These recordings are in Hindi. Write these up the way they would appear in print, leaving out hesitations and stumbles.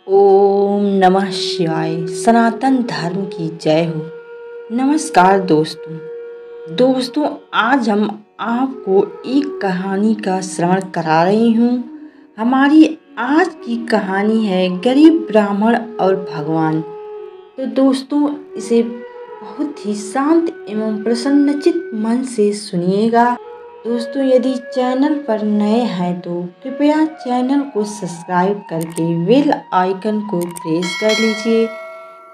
ओम नमः शिवाय। सनातन धर्म की जय हो। नमस्कार दोस्तों, आज हम आपको एक कहानी का श्रवण करा रही हूँ। हमारी आज की कहानी है गरीब ब्राह्मण और भगवान। तो दोस्तों, इसे बहुत ही शांत एवं प्रसन्नचित्त मन से सुनिएगा। दोस्तों, यदि चैनल पर नए हैं तो कृपया चैनल को सब्सक्राइब करके बेल आइकन को प्रेस कर लीजिए,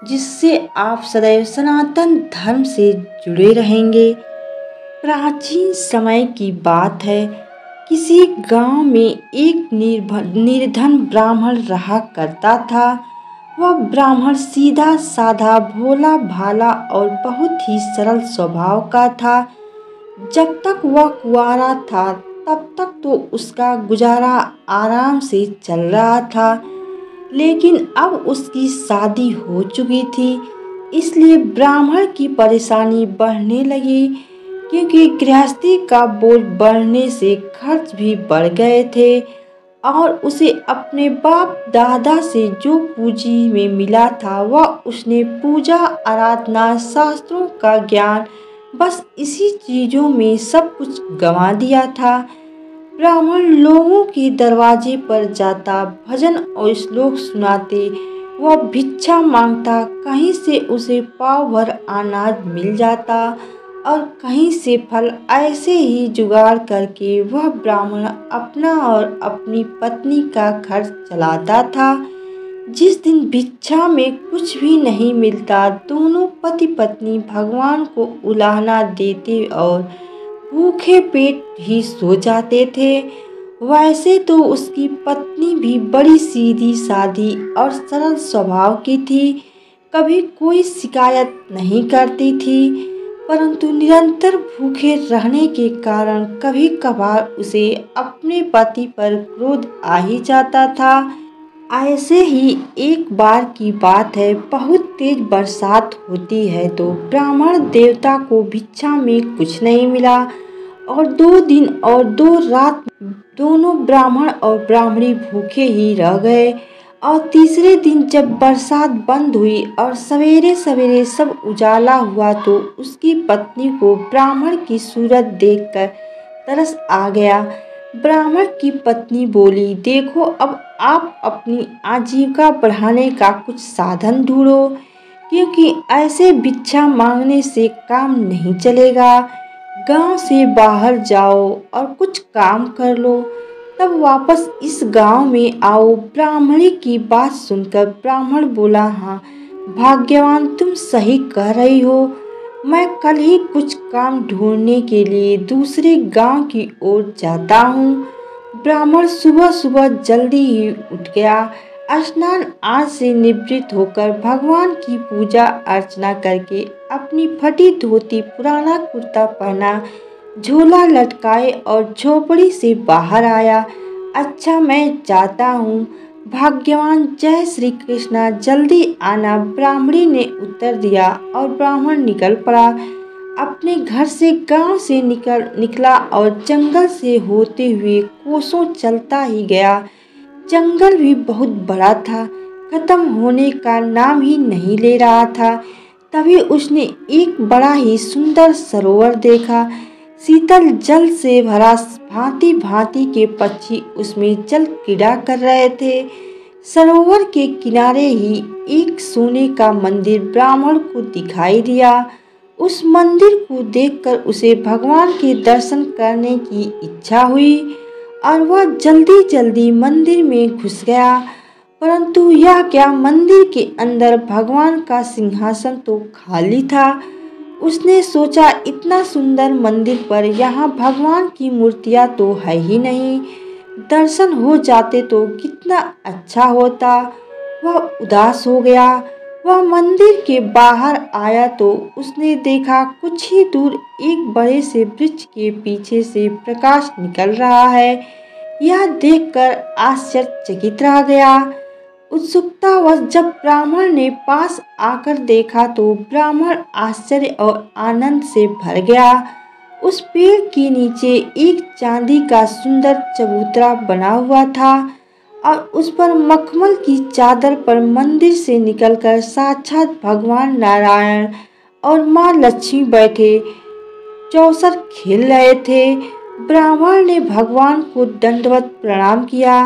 जिससे आप सदैव सनातन धर्म से जुड़े रहेंगे। प्राचीन समय की बात है। किसी गांव में एक निर्धन ब्राह्मण रहा करता था। वह ब्राह्मण सीधा साधा, भोला भाला और बहुत ही सरल स्वभाव का था। जब तक वह कुंवारा था तब तक तो उसका गुजारा आराम से चल रहा था, लेकिन अब उसकी शादी हो चुकी थी। इसलिए ब्राह्मण की परेशानी बढ़ने लगी, क्योंकि गृहस्थी का बोझ बढ़ने से खर्च भी बढ़ गए थे और उसे अपने बाप दादा से जो पूंजी में मिला था वह उसने पूजा आराधना शास्त्रों का ज्ञान, बस इसी चीज़ों में सब कुछ गंवा दिया था। ब्राह्मण लोगों के दरवाजे पर जाता, भजन और श्लोक सुनाते, वह भिक्षा मांगता। कहीं से उसे पाव भर अनाज मिल जाता और कहीं से फल। ऐसे ही जुगाड़ करके वह ब्राह्मण अपना और अपनी पत्नी का खर्च चलाता था। जिस दिन भिक्षा में कुछ भी नहीं मिलता, दोनों पति पत्नी भगवान को उलाहना देते और भूखे पेट ही सो जाते थे। वैसे तो उसकी पत्नी भी बड़ी सीधी सादी और सरल स्वभाव की थी, कभी कोई शिकायत नहीं करती थी, परंतु निरंतर भूखे रहने के कारण कभी कभार उसे अपने पति पर क्रोध आ ही जाता था। ऐसे ही एक बार की बात है। बहुत तेज बरसात होती है तो ब्राह्मण देवता को भिक्षा में कुछ नहीं मिला और 2 दिन और 2 रात दोनों ब्राह्मण और ब्राह्मणी भूखे ही रह गए। और तीसरे दिन जब बरसात बंद हुई और सवेरे सवेरे सब उजाला हुआ तो उसकी पत्नी को ब्राह्मण की सूरत देखकर तरस आ गया। ब्राह्मण की पत्नी बोली, देखो, अब आप अपनी आजीविका बढ़ाने का कुछ साधन ढूंढो, क्योंकि ऐसे भिक्षा मांगने से काम नहीं चलेगा। गांव से बाहर जाओ और कुछ काम कर लो, तब वापस इस गांव में आओ। ब्राह्मणी की बात सुनकर ब्राह्मण बोला, हाँ भाग्यवान, तुम सही कह रही हो। मैं कल ही कुछ काम ढूंढने के लिए दूसरे गांव की ओर जाता हूँ। ब्राह्मण सुबह सुबह जल्दी ही उठ गया। स्नान आदि से निवृत्त होकर भगवान की पूजा अर्चना करके अपनी फटी धोती, पुराना कुर्ता पहना, झोला लटकाए और झोपड़ी से बाहर आया। अच्छा, मैं जाता हूँ भाग्यवान, जय श्री कृष्णा, जल्दी आना, ब्राह्मणी ने उत्तर दिया और ब्राह्मण निकल पड़ा। अपने घर से गांव से निकला और जंगल से होते हुए कोसों चलता ही गया। जंगल भी बहुत बड़ा था, खत्म होने का नाम ही नहीं ले रहा था। तभी उसने एक बड़ा ही सुंदर सरोवर देखा। शीतल जल से भरा, भांति भांति के पक्षी उसमें जल क्रीड़ा कर रहे थे। सरोवर के किनारे ही एक सोने का मंदिर ब्राह्मण को दिखाई दिया। उस मंदिर को देखकर उसे भगवान के दर्शन करने की इच्छा हुई और वह जल्दी जल्दी मंदिर में घुस गया। परंतु यह क्या, मंदिर के अंदर भगवान का सिंहासन तो खाली था। उसने सोचा, इतना सुंदर मंदिर पर यहाँ भगवान की मूर्तियाँ तो है ही नहीं, दर्शन हो जाते तो कितना अच्छा होता। वह उदास हो गया। वह मंदिर के बाहर आया तो उसने देखा कुछ ही दूर एक बड़े से वृक्ष के पीछे से प्रकाश निकल रहा है। यह देखकर आश्चर्यचकित रह गया। उत्सुकतावश जब ब्राह्मण ने पास आकर देखा तो ब्राह्मण आश्चर्य और आनंद से भर गया। उस पेड़ के नीचे एक चांदी का सुंदर चबूतरा बना हुआ था और उस पर मखमल की चादर पर मंदिर से निकलकर साक्षात भगवान नारायण और माँ लक्ष्मी बैठे चौसर खेल रहे थे। ब्राह्मण ने भगवान को दंडवत प्रणाम किया।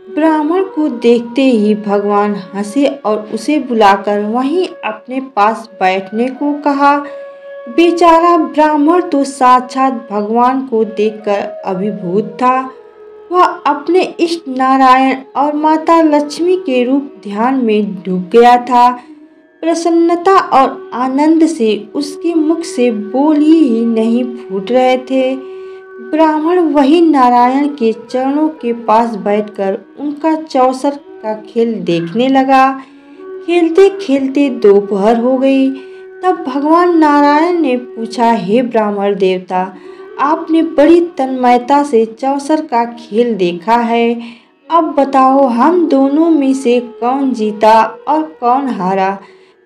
ब्राह्मण को देखते ही भगवान हंसे और उसे बुलाकर वहीं अपने पास बैठने को कहा। बेचारा ब्राह्मण तो साक्षात भगवान को देखकर अभिभूत था। वह अपने इष्ट नारायण और माता लक्ष्मी के रूप ध्यान में डूब गया था। प्रसन्नता और आनंद से उसके मुख से बोल ही नहीं फूट रहे थे। ब्राह्मण वही नारायण के चरणों के पास बैठकर उनका चौसर का खेल देखने लगा। खेलते खेलते दोपहर हो गई। तब भगवान नारायण ने पूछा, हे ब्राह्मण देवता, आपने बड़ी तन्मयता से चौसर का खेल देखा है। अब बताओ, हम दोनों में से कौन जीता और कौन हारा।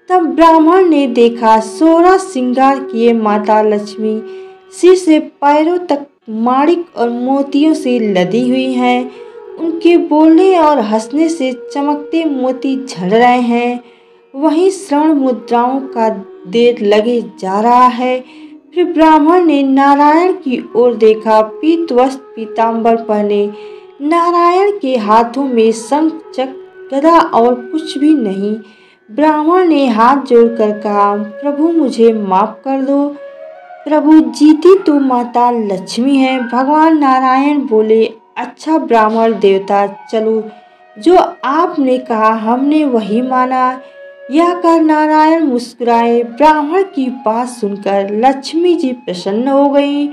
तब ब्राह्मण ने देखा 16 श्रृंगार किए माता लक्ष्मी सिर से पैरों तक माणिक और मोतियों से लदी हुई हैं। उनके बोलने और हंसने से चमकते मोती झड़ रहे हैं। वहीं श्रवण मुद्राओं का देर लगे जा रहा है। फिर ब्राह्मण ने नारायण की ओर देखा। पीत वस्त्र पीतांबर पहने नारायण के हाथों में शंख चक्र गदा और कुछ भी नहीं। ब्राह्मण ने हाथ जोड़कर कहा, प्रभु मुझे माफ कर दो। प्रभु, जीती तो माता लक्ष्मी है। भगवान नारायण बोले, अच्छा ब्राह्मण देवता, चलो जो आपने कहा हमने वही माना। यह कर नारायण मुस्कुराए। ब्राह्मण की बात सुनकर लक्ष्मी जी प्रसन्न हो गईं।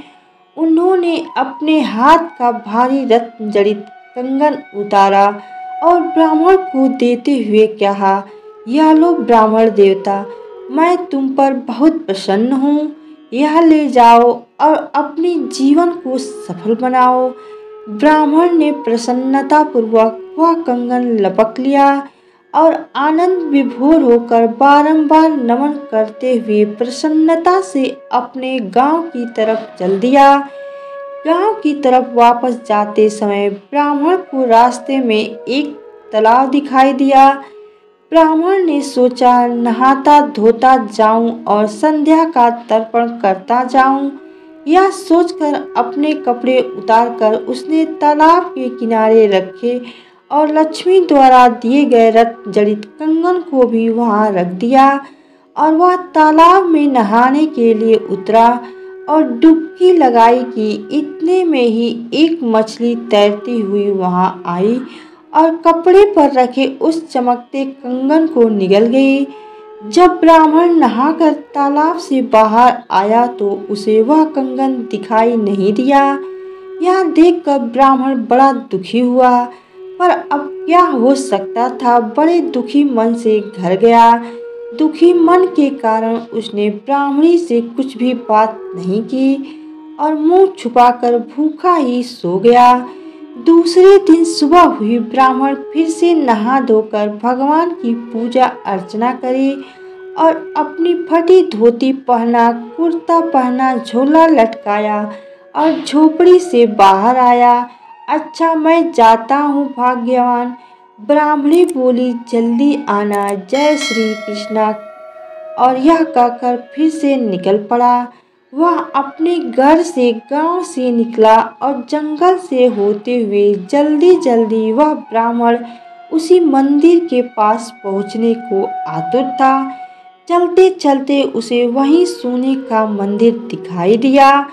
उन्होंने अपने हाथ का भारी रत्न जड़ित कंगन उतारा और ब्राह्मण को देते हुए कहा, यह लो ब्राह्मण देवता, मैं तुम पर बहुत प्रसन्न हूँ। यह ले जाओ और अपने जीवन को सफल बनाओ। ब्राह्मण ने प्रसन्नता पूर्वक वह कंगन लपक लिया और आनंद विभोर होकर बारंबार नमन करते हुए प्रसन्नता से अपने गांव की तरफ चल दिया। गांव की तरफ वापस जाते समय ब्राह्मण को रास्ते में एक तालाब दिखाई दिया। ब्राह्मण ने सोचा, नहाता धोता जाऊं और संध्या का तर्पण करता जाऊं। यह सोचकर अपने कपड़े उतारकर उसने तालाब के किनारे रखे और लक्ष्मी द्वारा दिए गए रत्न जड़ित कंगन को भी वहां रख दिया और वह तालाब में नहाने के लिए उतरा और डुबकी लगाई कि इतने में ही एक मछली तैरती हुई वहां आई और कपड़े पर रखे उस चमकते कंगन को निगल गई। जब ब्राह्मण नहाकर तालाब से बाहर आया तो उसे वह कंगन दिखाई नहीं दिया। यह देखकर ब्राह्मण बड़ा दुखी हुआ, पर अब क्या हो सकता था। बड़े दुखी मन से घर गया। दुखी मन के कारण उसने ब्राह्मणी से कुछ भी बात नहीं की और मुंह छुपाकर भूखा ही सो गया। दूसरे दिन सुबह हुई। ब्राह्मण फिर से नहा धोकर भगवान की पूजा अर्चना करे और अपनी फटी धोती पहना, कुर्ता पहना, झोला लटकाया और झोपड़ी से बाहर आया। अच्छा, मैं जाता हूँ भाग्यवान। ब्राह्मणी बोली, जल्दी आना। जय श्री कृष्णा। और यह कहकर फिर से निकल पड़ा। वह अपने घर से गांव से निकला और जंगल से होते हुए जल्दी जल्दी वह ब्राह्मण उसी मंदिर के पास पहुंचने को आतुर था। चलते चलते उसे वहीं सोने का मंदिर दिखाई दिया।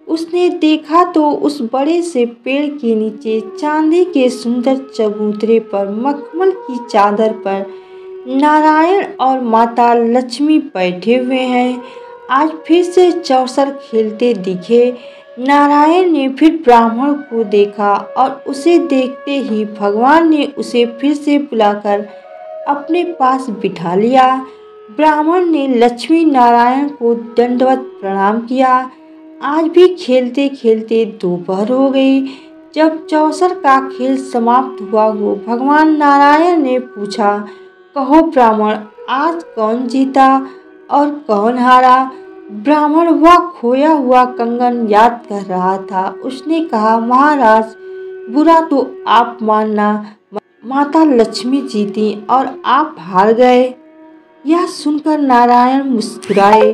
उसने देखा तो उस बड़े से पेड़ के नीचे चांदी के सुंदर चबूतरे पर मखमल की चादर पर नारायण और माता लक्ष्मी बैठे हुए हैं। आज फिर से चौसर खेलते दिखे। नारायण ने फिर ब्राह्मण को देखा और उसे देखते ही भगवान ने उसे फिर से बुलाकर अपने पास बिठा लिया। ब्राह्मण ने लक्ष्मी नारायण को दंडवत प्रणाम किया। आज भी खेलते खेलते दोपहर हो गई। जब चौसर का खेल समाप्त हुआ हो, भगवान नारायण ने पूछा, कहो ब्राह्मण, आज कौन जीता और कौन हारा। ब्राह्मण वह खोया हुआ कंगन याद कर रहा था। उसने कहा, महाराज, बुरा तो आप मानना, माता लक्ष्मी जीती और आप हार गए। यह सुनकर नारायण मुस्कुराए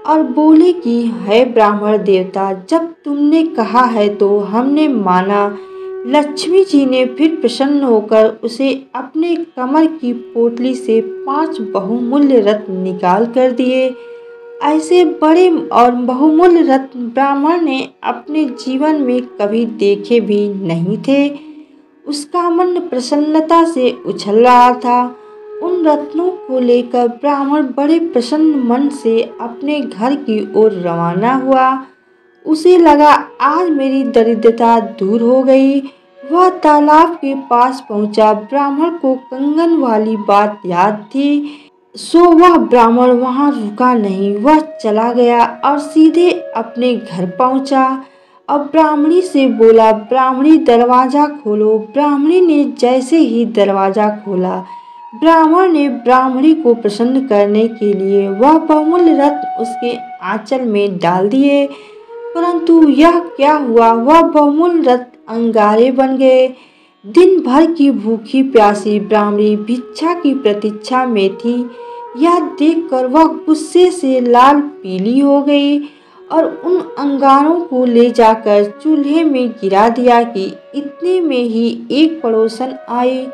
और बोले कि हे ब्राह्मण देवता, जब तुमने कहा है तो हमने माना। लक्ष्मी जी ने फिर प्रसन्न होकर उसे अपने कमर की पोटली से 5 बहुमूल्य रत्न निकाल कर दिए। ऐसे बड़े और बहुमूल्य रत्न ब्राह्मण ने अपने जीवन में कभी देखे भी नहीं थे। उसका मन प्रसन्नता से उछल रहा था। उन रत्नों को लेकर ब्राह्मण बड़े प्रसन्न मन से अपने घर की ओर रवाना हुआ। उसे लगा आज मेरी दरिद्रता दूर हो गई। वह तालाब के पास पहुंचा। ब्राह्मण को कंगन वाली बात याद थी, सो वह ब्राह्मण वहां रुका नहीं। वह चला गया और सीधे अपने घर पहुंचा और ब्राह्मणी से बोला, ब्राह्मणी दरवाजा खोलो। ब्राह्मणी ने जैसे ही दरवाजा खोला, ब्राह्मण ने ब्राह्मणी को प्रसन्न करने के लिए वह बहुमूल्य रत्न उसके आंचल में डाल दिए। परंतु यह क्या हुआ, वह बहुमूल्य रत्न अंगारे बन गए। दिन भर की भूखी प्यासी ब्राह्मणी भिक्षा की प्रतीक्षा में थी। यह देखकर वह गुस्से से लाल पीली हो गई और उन अंगारों को ले जाकर चूल्हे में गिरा दिया कि इतने में ही एक पड़ोसन आई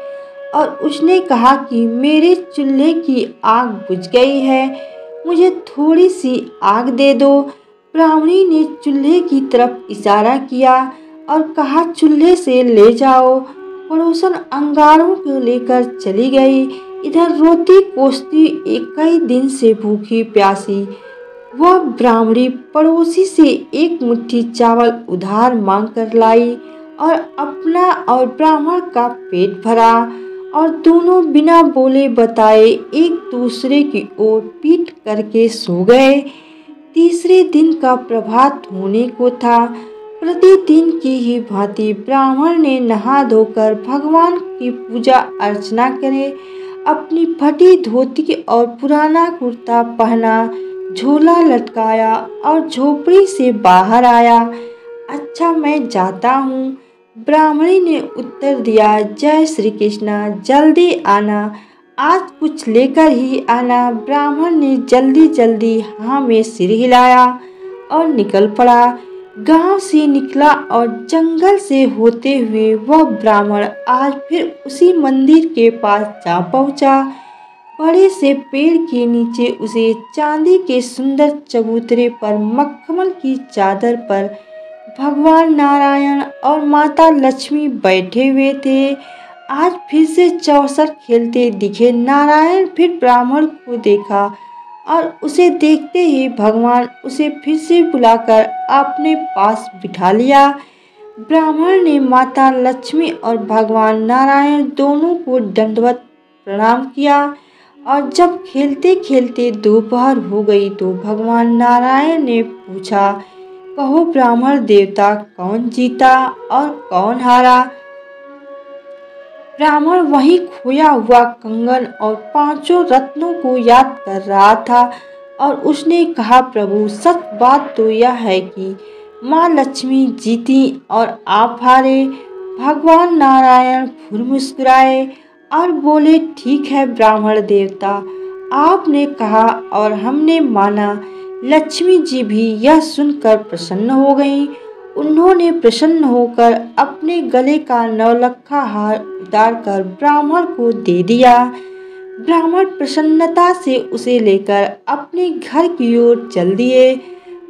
और उसने कहा कि मेरे चूल्हे की आग बुझ गई है, मुझे थोड़ी सी आग दे दो। ब्राह्मणी ने चूल्हे की तरफ इशारा किया और कहा, चूल्हे से ले जाओ। पड़ोसन अंगारों को लेकर चली गई। इधर रोती कोसती कई दिन से भूखी प्यासी वह ब्राह्मणी पड़ोसी से एक मुट्ठी चावल उधार मांग कर लाई और अपना और ब्राह्मण का पेट भरा और दोनों बिना बोले बताए एक दूसरे की ओर पीट करके सो गए। तीसरे दिन का प्रभात होने को था। प्रतिदिन की ही भांति ब्राह्मण ने नहा धोकर भगवान की पूजा अर्चना करे, अपनी फटी धोती और पुराना कुर्ता पहना, झोला लटकाया और झोपड़ी से बाहर आया। अच्छा, मैं जाता हूँ। ब्राह्मणी ने उत्तर दिया, जय श्री कृष्ण, जल्दी आना, आज कुछ लेकर ही आना। ब्राह्मण ने जल्दी जल्दी हाँ में सिर हिलाया और निकल पड़ा। गांव से निकला और जंगल से होते हुए वह ब्राह्मण आज फिर उसी मंदिर के पास जा पहुंचा। बड़े से पेड़ के नीचे उसे चांदी के सुंदर चबूतरे पर मखमल की चादर पर भगवान नारायण और माता लक्ष्मी बैठे हुए थे। आज फिर से चौसर खेलते दिखे। नारायण फिर ब्राह्मण को देखा और उसे देखते ही भगवान उसे फिर से बुलाकर अपने पास बिठा लिया। ब्राह्मण ने माता लक्ष्मी और भगवान नारायण दोनों को दंडवत प्रणाम किया और जब खेलते खेलते दोपहर हो गई तो भगवान नारायण ने पूछा, कहो ब्राह्मण देवता, कौन जीता और कौन हारा। ब्राह्मण वहीं खोया हुआ कंगन और 5 रत्नों को याद कर रहा था और उसने कहा, प्रभु सच बात तो यह है कि माँ लक्ष्मी जीती और आप हारे। भगवान नारायण फिर मुस्कुराए और बोले, ठीक है ब्राह्मण देवता, आपने कहा और हमने माना। लक्ष्मी जी भी यह सुनकर प्रसन्न हो गईं। उन्होंने प्रसन्न होकर अपने गले का नौलखा हार उतारकर ब्राह्मण को दे दिया। ब्राह्मण प्रसन्नता से उसे लेकर अपने घर की ओर चल दिए।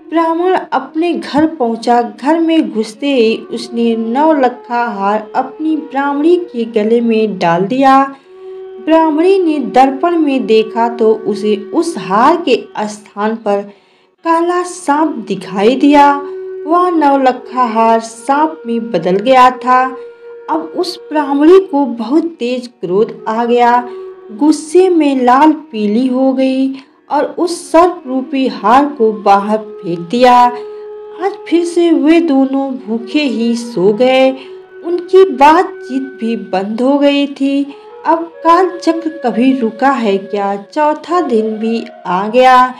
ब्राह्मण अपने घर पहुंचा। घर में घुसते ही उसने नौलखा हार अपनी ब्राह्मणी के गले में डाल दिया। ब्राह्मणी ने दर्पण में देखा तो उसे उस हार के स्थान पर काला सांप दिखाई दिया। वह नौलखा हार सांप में बदल गया था। अब उस ब्राह्मणी को बहुत तेज क्रोध आ गया। गुस्से में लाल पीली हो गई और उस सर्प रूपी हार को बाहर फेंक दिया। आज फिर से वे दोनों भूखे ही सो गए। उनकी बातचीत भी बंद हो गई थी। अब काल चक्र कभी रुका है क्या। चौथा दिन भी आ गया।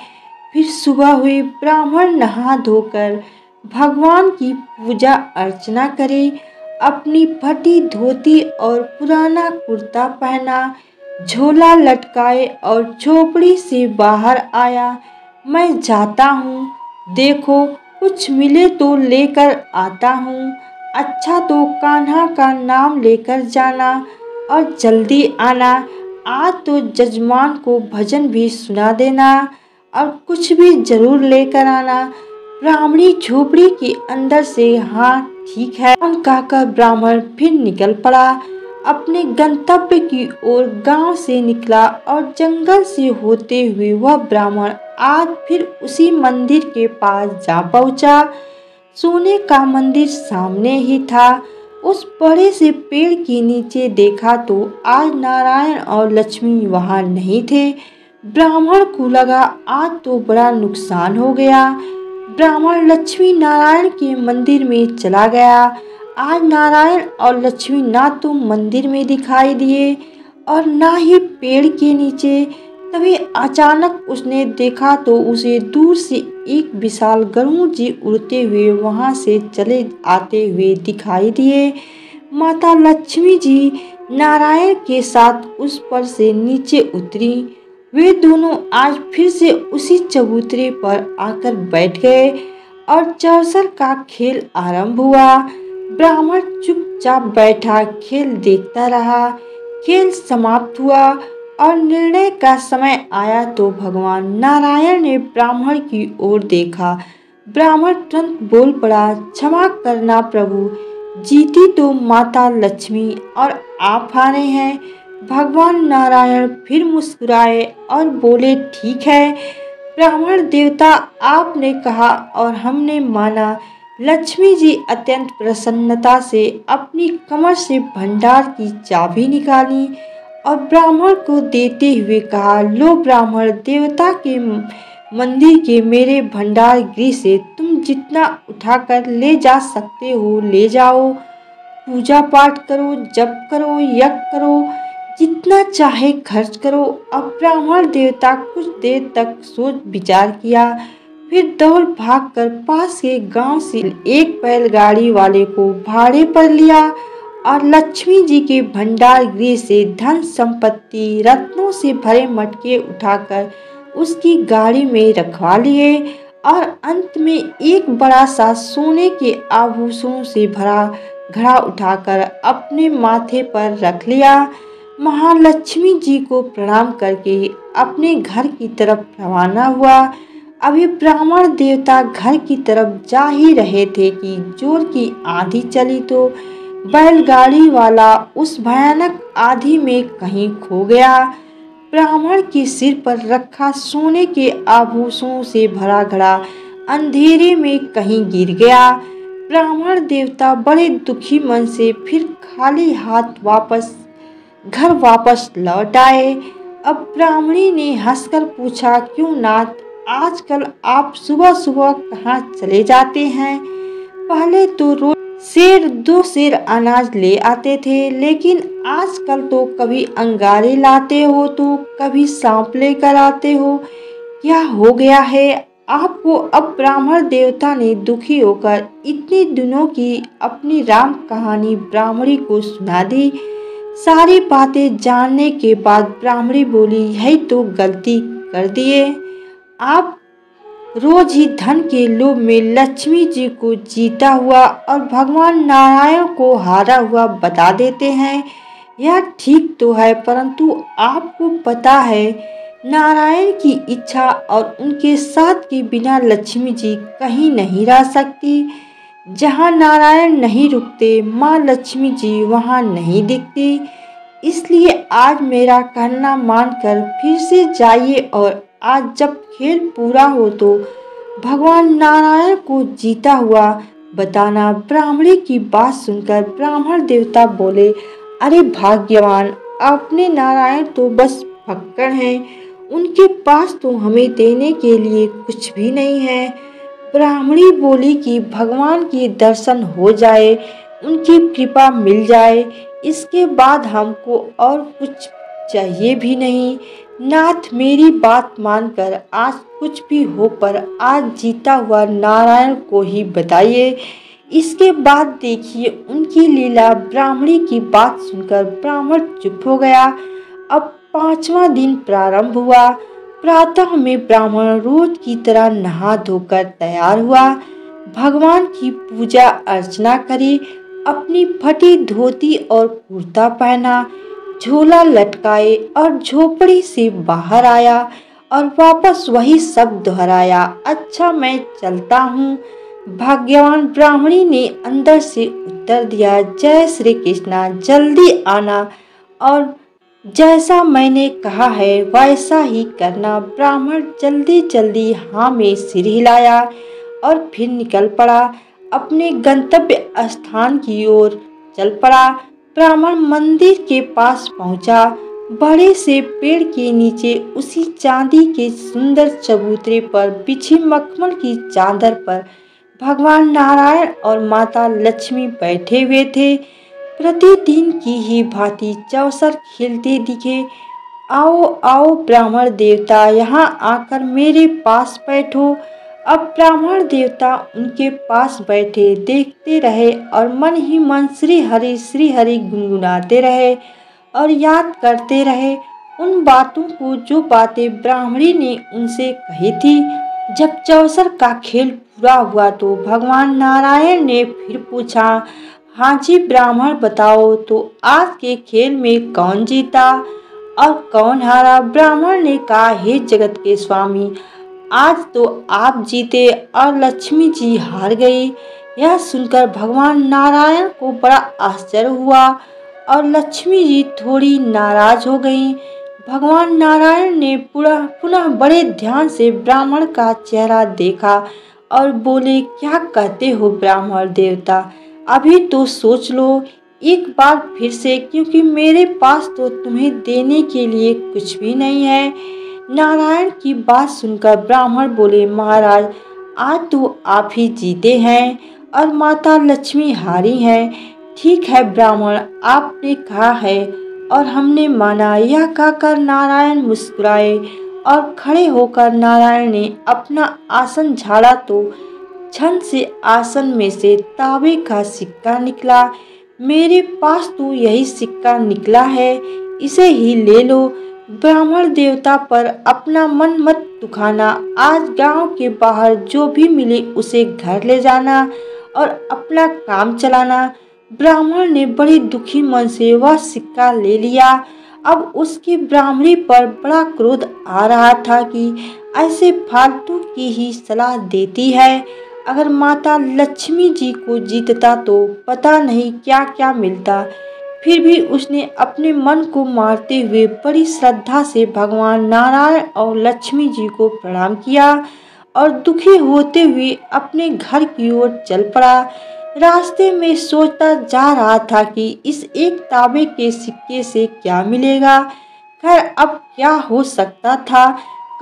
फिर सुबह हुई। ब्राह्मण नहा धोकर भगवान की पूजा अर्चना करे अपनी फटी धोती और पुराना कुर्ता पहना, झोला लटकाए और झोपड़ी से बाहर आया। मैं जाता हूँ, देखो कुछ मिले तो लेकर आता हूँ। अच्छा तो कान्हा का नाम लेकर जाना और जल्दी आना। आज तो जजमान को भजन भी सुना देना और कुछ भी जरूर लेकर आना। ब्राह्मणी झोपड़ी के अंदर से हाँ ठीक है कहकर ब्राह्मण फिर निकल पड़ा। अपने गंतव्य की ओर गांव से निकला और जंगल से होते हुए वह ब्राह्मण आज फिर उसी मंदिर के पास जा पहुंचा। सोने का मंदिर सामने ही था। उस बड़े से पेड़ के नीचे देखा तो आज नारायण और लक्ष्मी वहां नहीं थे। ब्राह्मण को लगा आज तो बड़ा नुकसान हो गया। ब्राह्मण लक्ष्मी नारायण के मंदिर में चला गया। आज नारायण और लक्ष्मी ना तो मंदिर में दिखाई दिए और ना ही पेड़ के नीचे। तभी अचानक उसने देखा तो उसे दूर से एक विशाल गरुड़ जी उड़ते हुए वहां से चले आते हुए दिखाई दिए। माता लक्ष्मी जी नारायण के साथ उस पर से नीचे उतरी। वे दोनों आज फिर से उसी चबूतरे पर आकर बैठ गए और चरसर का खेल आरंभ हुआ। ब्राह्मण चुपचाप बैठा खेल देखता रहा। खेल समाप्त हुआ और निर्णय का समय आया तो भगवान नारायण ने ब्राह्मण की ओर देखा। ब्राह्मण तुरंत बोल पड़ा, क्षमा करना प्रभु, जीती तो माता लक्ष्मी और आप हारे हैं। भगवान नारायण फिर मुस्कुराए और बोले, ठीक है ब्राह्मण देवता, आपने कहा और हमने माना। लक्ष्मी जी अत्यंत प्रसन्नता से अपनी कमर से भंडार की चाबी निकाली और ब्राह्मण को देते हुए कहा, लो ब्राह्मण देवता के मंदिर के मेरे भंडार गृह से तुम जितना उठाकर ले जा सकते हो ले जाओ। पूजा पाठ करो, जप करो, यज्ञ करो, जितना चाहे खर्च करो। अब ब्राह्मण देवता कुछ देर तक सोच विचार किया, फिर दौड़ भागकर पास के गांव से एक बैलगाड़ी वाले को भाड़े पर लिया और लक्ष्मी जी के भंडार गृह से धन संपत्ति रत्नों से भरे मटके उठाकर उसकी गाड़ी में रखवा लिए और अंत में एक बड़ा सा सोने के आभूषणों से भरा घड़ा उठाकर अपने माथे पर रख लिया। महालक्ष्मी जी को प्रणाम करके अपने घर की तरफ रवाना हुआ। अभी ब्राह्मण देवता घर की तरफ जा ही रहे थे कि जोर की आंधी चली तो बैलगाड़ी वाला उस भयानक आंधी में कहीं खो गया। ब्राह्मण के सिर पर रखा सोने के आभूषणों से भरा घड़ा अंधेरे में कहीं गिर गया। ब्राह्मण देवता बड़े दुखी मन से फिर खाली हाथ घर वापस लौट आए। अब ब्राह्मणी ने हंसकर पूछा, क्यों नाथ, आजकल आप सुबह सुबह कहाँ चले जाते हैं? पहले तो रोज दो सेर अनाज ले आते थे, लेकिन आजकल तो कभी अंगारे लाते हो तो कभी सांप लेकर आते हो। क्या हो गया है आपको? अब ब्राह्मण देवता ने दुखी होकर इतने दिनों की अपनी राम कहानी ब्राह्मणी को सुना दी। सारी बातें जानने के बाद ब्राह्मणी बोली, यही तो गलती कर दिए। आप रोज ही धन के लोभ में लक्ष्मी जी को जीता हुआ और भगवान नारायण को हारा हुआ बता देते हैं। यह ठीक तो है, परंतु आपको पता है नारायण की इच्छा और उनके साथ के बिना लक्ष्मी जी कहीं नहीं रह सकती। जहाँ नारायण नहीं रुकते, माँ लक्ष्मी जी वहाँ नहीं दिखती। इसलिए आज मेरा कहना मानकर फिर से जाइए और आज जब खेल पूरा हो तो भगवान नारायण को जीता हुआ बताना। ब्राह्मणी की बात सुनकर ब्राह्मण देवता बोले, अरे भाग्यवान, अपने नारायण तो बस फक्कड़ हैं, उनके पास तो हमें देने के लिए कुछ भी नहीं है। ब्राह्मणी बोली कि भगवान के दर्शन हो जाए, उनकी कृपा मिल जाए, इसके बाद हमको और कुछ चाहिए भी नहीं। नाथ, मेरी बात मानकर आज कुछ भी हो पर आज जीता हुआ नारायण को ही बताइए। इसके बाद देखिए उनकी लीला। ब्राह्मणी की बात सुनकर ब्राह्मण चुप हो गया। अब 5वां दिन प्रारंभ हुआ। प्रातः में ब्राह्मण रोज की तरह नहा धोकर तैयार हुआ, भगवान की पूजा अर्चना करी, अपनी फटी धोती और कुर्ता पहना, झोला लटकाए और झोपड़ी से बाहर आया और वापस वही सब दोहराया, अच्छा मैं चलता हूँ। भाग्यवान ब्राह्मणी ने अंदर से उत्तर दिया, जय श्री कृष्णा, जल्दी आना और जैसा मैंने कहा है वैसा ही करना। ब्राह्मण जल्दी जल्दी हाँ में सिर हिलाया और फिर निकल पड़ा, अपने गंतव्य स्थान की ओर चल पड़ा। ब्राह्मण मंदिर के पास पहुंचा। बड़े से पेड़ के नीचे उसी चांदी के सुंदर चबूतरे पर बिछी मखमल की चादर पर भगवान नारायण और माता लक्ष्मी बैठे हुए थे। प्रतिदिन की ही भांति चौसर खेलते दिखे। आओ आओ ब्राह्मण देवता, यहाँ आकर मेरे पास बैठो। अब ब्राह्मण देवता उनके पास बैठे, देखते रहे और मन ही मन श्री हरि गुनगुनाते रहे और याद करते रहे उन बातों को जो बातें ब्राह्मणी ने उनसे कही थी। जब चौसर का खेल पूरा हुआ तो भगवान नारायण ने फिर पूछा, हाँ जी ब्राह्मण बताओ तो आज के खेल में कौन जीता और कौन हारा। ब्राह्मण ने कहा, हे जगत के स्वामी, आज तो आप जीते और लक्ष्मी जी हार गई। यह सुनकर भगवान नारायण को बड़ा आश्चर्य हुआ और लक्ष्मी जी थोड़ी नाराज हो गईं। भगवान नारायण ने पुनः बड़े ध्यान से ब्राह्मण का चेहरा देखा और बोले, क्या कहते हो ब्राह्मण देवता, अभी तो सोच लो एक बार फिर से, क्योंकि मेरे पास तो तुम्हें देने के लिए कुछ भी नहीं है। नारायण की बात सुनकर ब्राह्मण बोले, महाराज आज तो आप ही जीते हैं और माता लक्ष्मी हारी हैं। ठीक है ब्राह्मण, आपने कहा है और हमने माना। यह कहकर नारायण मुस्कुराए और खड़े होकर नारायण ने अपना आसन झाड़ा तो क्षण से आसन में से तांबे का सिक्का निकला। मेरे पास तो यही सिक्का निकला है, इसे ही ले लो। ब्राह्मण देवता पर अपना मन मत दुखाना। आज गांव के बाहर जो भी मिले उसे घर ले जाना और अपना काम चलाना। ब्राह्मण ने बड़े दुखी मन से वह सिक्का ले लिया। अब उसकी ब्राह्मणी पर बड़ा क्रोध आ रहा था कि ऐसे फालतू की ही सलाह देती है। अगर माता लक्ष्मी जी को जीतता तो पता नहीं क्या क्या मिलता। फिर भी उसने अपने मन को मारते हुए बड़ी श्रद्धा से भगवान नारायण और लक्ष्मी जी को प्रणाम किया और दुखी होते हुए अपने घर की ओर चल पड़ा। रास्ते में सोचता जा रहा था कि इस एक तांबे के सिक्के से क्या मिलेगा। खैर अब क्या हो सकता था,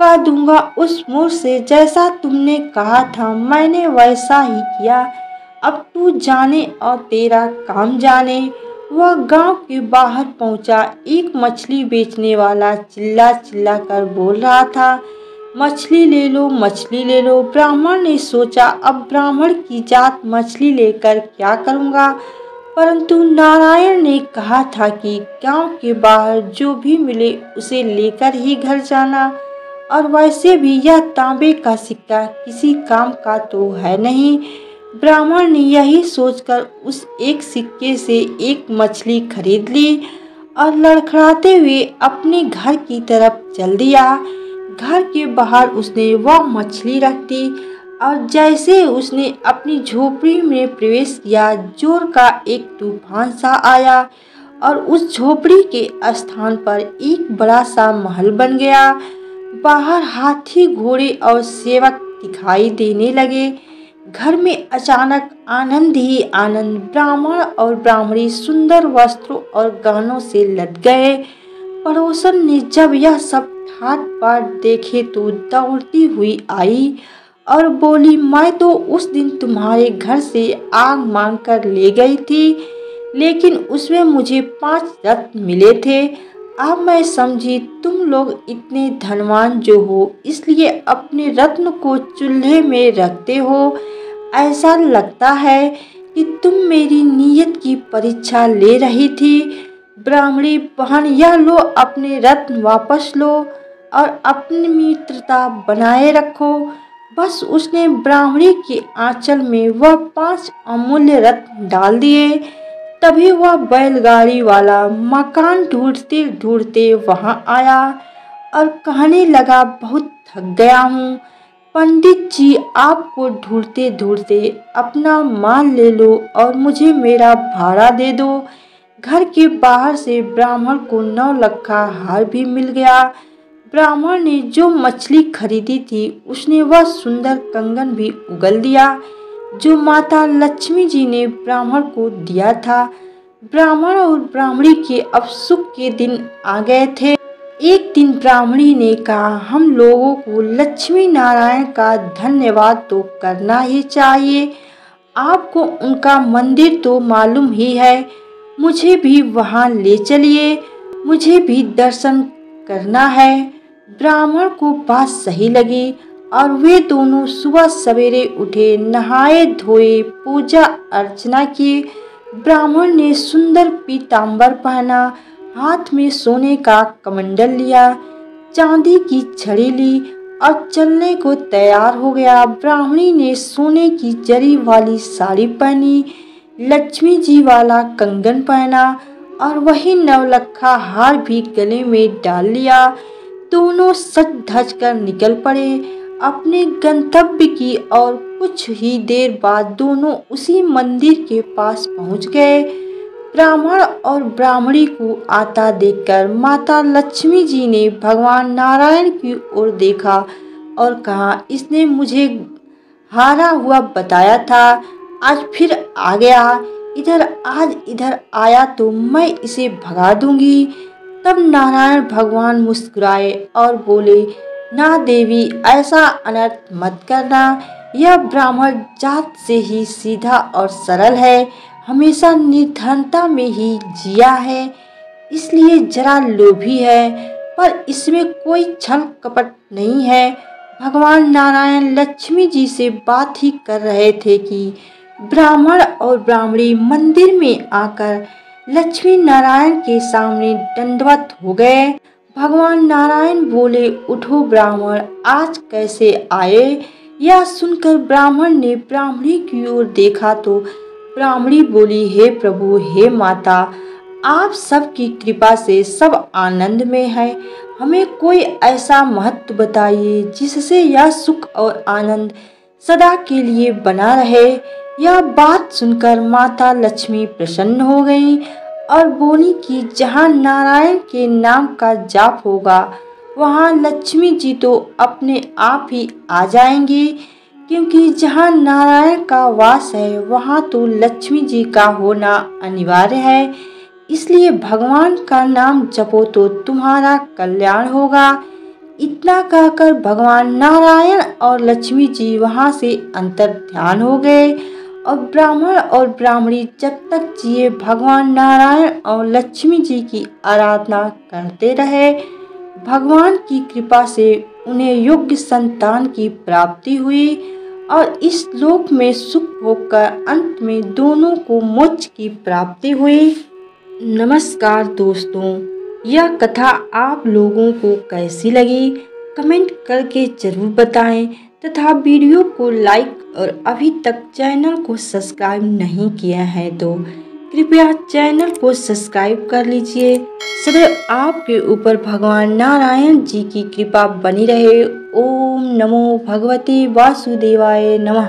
कह दूंगा उस मोर से, जैसा तुमने कहा था मैंने वैसा ही किया। अब तू जाने और तेरा काम जाने। वह गांव के बाहर पहुंचा। एक मछली बेचने वाला चिल्ला चिल्ला कर बोल रहा था, मछली ले लो, मछली ले लो। ब्राह्मण ने सोचा, अब ब्राह्मण की जात मछली लेकर क्या करूंगा, परंतु नारायण ने कहा था कि गांव के बाहर जो भी मिले उसे लेकर ही घर जाना, और वैसे भी यह तांबे का सिक्का किसी काम का तो है नहीं। ब्राह्मण ने यही सोचकर उस एक सिक्के से एक मछली खरीद ली और लड़खड़ाते हुए अपने घर की तरफ चल दिया। घर के बाहर उसने वह मछली रख दी और जैसे उसने अपनी झोपड़ी में प्रवेश किया, जोर का एक तूफान सा आया और उस झोपड़ी के स्थान पर एक बड़ा सा महल बन गया। बाहर हाथी, घोड़े और सेवक दिखाई देने लगे। घर में अचानक आनंद ही आनंद। ब्राह्मण और ब्राह्मणी सुंदर वस्त्रों और गहनों से लद गए। पड़ोसन ने जब यह सब ठाट बाट देखे तो दौड़ती हुई आई और बोली, मैं तो उस दिन तुम्हारे घर से आग मांग कर ले गई थी, लेकिन उसमें मुझे 5 रत्न मिले थे। अब मैं समझी तुम लोग इतने धनवान जो हो, इसलिए अपने रत्न को चूल्हे में रखते हो। ऐसा लगता है कि तुम मेरी नीयत की परीक्षा ले रही थी। ब्राह्मणी बहन, यह लो अपने रत्न वापस लो और अपनी मित्रता बनाए रखो। बस उसने ब्राह्मणी के आंचल में वह 5 अमूल्य रत्न डाल दिए। तभी वह बैलगाड़ी वाला मकान ढूंढते ढूंढते वहां आया और कहने लगा, बहुत थक गया हूँ पंडित जी, आपको ढूंढते ढूंढते अपना माल ले लो और मुझे मेरा भाड़ा दे दो। घर के बाहर से ब्राह्मण को 9 लक्खा हार भी मिल गया। ब्राह्मण ने जो मछली खरीदी थी उसने वह सुंदर कंगन भी उगल दिया जो माता लक्ष्मी जी ने ब्राह्मण को दिया था। ब्राह्मण और ब्राह्मणी के अब सुख के दिन आ गए थे। एक दिन ब्राह्मणी ने कहा, हम लोगों को लक्ष्मी नारायण का धन्यवाद तो करना ही चाहिए। आपको उनका मंदिर तो मालूम ही है, मुझे भी वहां ले चलिए, मुझे भी दर्शन करना है। ब्राह्मण को बात सही लगी और वे दोनों सुबह सवेरे उठे, नहाए धोए, पूजा अर्चना की। ब्राह्मण ने सुंदर पीतांबर पहना, हाथ में सोने का कमंडल लिया, चांदी की छड़ी ली और चलने को तैयार हो गया। ब्राह्मणी ने सोने की जरी वाली साड़ी पहनी, लक्ष्मी जी वाला कंगन पहना और वही 9 लक्खा हार भी गले में डाल लिया। दोनों सज धज कर निकल पड़े अपने गंतव्य की और कुछ ही देर बाद दोनों उसी मंदिर के पास पहुंच गए। ब्राह्मण और ब्राह्मणी को आता देखकर माता लक्ष्मी जी ने भगवान नारायण की ओर देखा और कहा, इसने मुझे हारा हुआ बताया था, आज फिर आ गया। आज इधर आया तो मैं इसे भगा दूंगी। तब नारायण भगवान मुस्कुराए और बोले, ना देवी, ऐसा अनर्थ मत करना। यह ब्राह्मण जात से ही सीधा और सरल है, हमेशा निर्धनता में ही जिया है, इसलिए जरा लोभी है, पर इसमें कोई छल कपट नहीं है। भगवान नारायण लक्ष्मी जी से बात ही कर रहे थे कि ब्राह्मण और ब्राह्मणी मंदिर में आकर लक्ष्मी नारायण के सामने दंडवत हो गए। भगवान नारायण बोले, उठो ब्राह्मण, आज कैसे आए? यह सुनकर ब्राह्मण ने ब्राह्मणी की ओर देखा तो ब्राह्मणी बोली, हे प्रभु, हे माता, आप सबकी कृपा से सब आनंद में है, हमें कोई ऐसा महत्व बताइए जिससे यह सुख और आनंद सदा के लिए बना रहे। यह बात सुनकर माता लक्ष्मी प्रसन्न हो गई और बोली कि जहाँ नारायण के नाम का जाप होगा वहाँ लक्ष्मी जी तो अपने आप ही आ जाएंगी, क्योंकि जहाँ नारायण का वास है वहाँ तो लक्ष्मी जी का होना अनिवार्य है। इसलिए भगवान का नाम जपो तो तुम्हारा कल्याण होगा। इतना कहकर भगवान नारायण और लक्ष्मी जी वहाँ से अंतर ध्यान हो गए और ब्राह्मण और ब्राह्मणी जब तक जिए भगवान नारायण और लक्ष्मी जी की आराधना करते रहे। भगवान की कृपा से उन्हें योग्य संतान की प्राप्ति हुई और इस लोक में सुख होकर अंत में दोनों को मोक्ष की प्राप्ति हुई। नमस्कार दोस्तों, यह कथा आप लोगों को कैसी लगी कमेंट करके जरूर बताएं तथा वीडियो को लाइक और अभी तक चैनल को सब्सक्राइब नहीं किया है तो कृपया चैनल को सब्सक्राइब कर लीजिए। सदैव आपके ऊपर भगवान नारायण जी की कृपा बनी रहे। ओम नमो भगवते वासुदेवाय नमः।